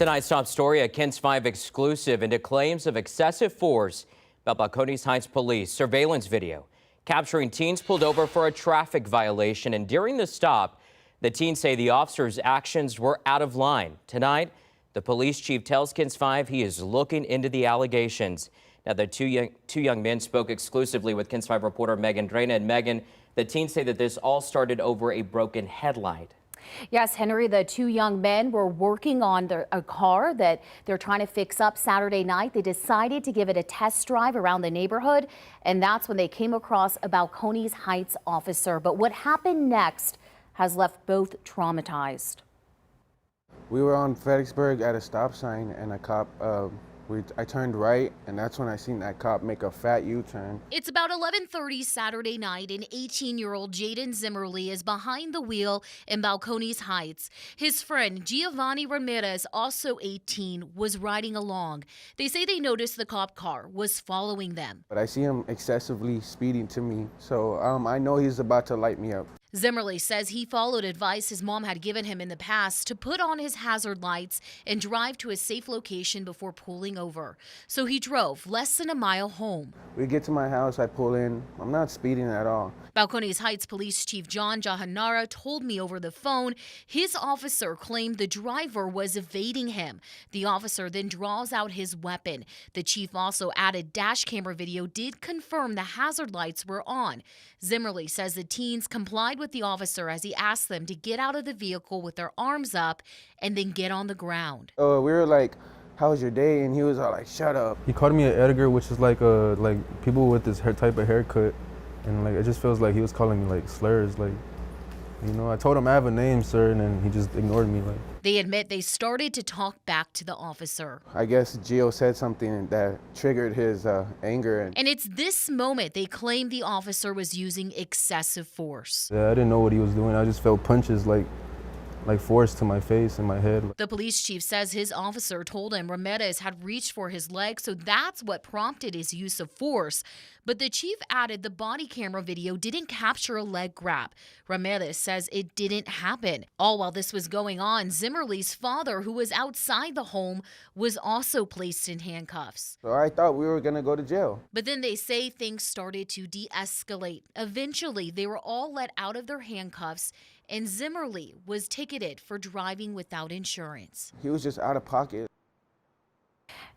Tonight's top story, a KENS 5 exclusive into claims of excessive force about Balcones Heights police. Surveillance video capturing teens pulled over for a traffic violation. And during the stop, the teens say the officer's actions were out of line. Tonight, the police chief tells KENS 5 he is looking into the allegations. Now, the two young men spoke exclusively with KENS 5 reporter Megan Drena. And Megan, the teens say that this all started over a broken headlight. Yes, Henry, the two young men were working on a car that they're trying to fix up Saturday night. They decided to give it a test drive around the neighborhood, and that's when they came across a Balcones Heights officer. But what happened next has left both traumatized. We were on Fredericksburg at a stop sign, and a cop, I turned right, and that's when I seen that cop make a fat U-turn. It's about 11:30 Saturday night, and 18-year-old Jaden Zimmerly is behind the wheel in Balcones Heights. His friend Giovanni Ramirez, also 18, was riding along. They say they noticed the cop car was following them. But I see him excessively speeding to me, so I know he's about to light me up. Zimmerly says he followed advice his mom had given him in the past to put on his hazard lights and drive to a safe location before pulling over. So he drove less than a mile home. We get to my house, I pull in. I'm not speeding at all. Balcones Heights Police Chief John Jahanara told me over the phone his officer claimed the driver was evading him. The officer then draws out his weapon. The chief also added dash camera video did confirm the hazard lights were on. Zimmerly says the teens complied with the officer as he asked them to get out of the vehicle with their arms up and then get on the ground. We were like, "How was your day?" And he was all like, "Shut up." He called me an Edgar, which is like people with this type of haircut, and like it just feels like he was calling me like slurs, like, you know. I told him I have a name, sir, and then he just ignored me. Like, they admit they started to talk back to the officer. I guess Gio said something that triggered his anger. And it's this moment they claim the officer was using excessive force. Yeah, I didn't know what he was doing. I just felt punches like force to my face and my head. The police chief says his officer told him Ramirez had reached for his leg, so that's what prompted his use of force. But the chief added the body camera video didn't capture a leg grab. Ramirez says it didn't happen. All while this was going on, Zimmerly's father, who was outside the home, was also placed in handcuffs. So I thought we were gonna go to jail. But then they say things started to de-escalate. Eventually, they were all let out of their handcuffs, and Zimmerly was ticketed for driving without insurance. He was just out of pocket.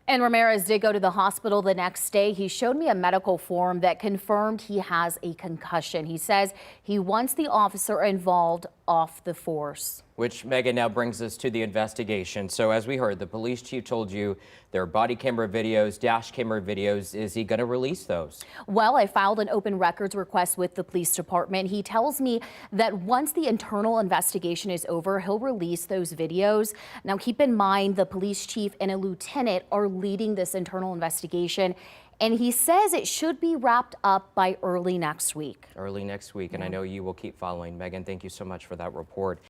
And Ramirez did go to the hospital the next day. He showed me a medical form that confirmed he has a concussion. He says he wants the officer involved off the force. Which, Megan, now brings us to the investigation. So as we heard, the police chief told you there are body camera videos, dash camera videos. Is he going to release those? Well, I filed an open records request with the police department. He tells me that once the internal investigation is over, he'll release those videos. Now, keep in mind, the police chief and a lieutenant are leading this internal investigation, and he says it should be wrapped up by early next week. Early next week, and I know you will keep following. Megan, thank you so much for that report.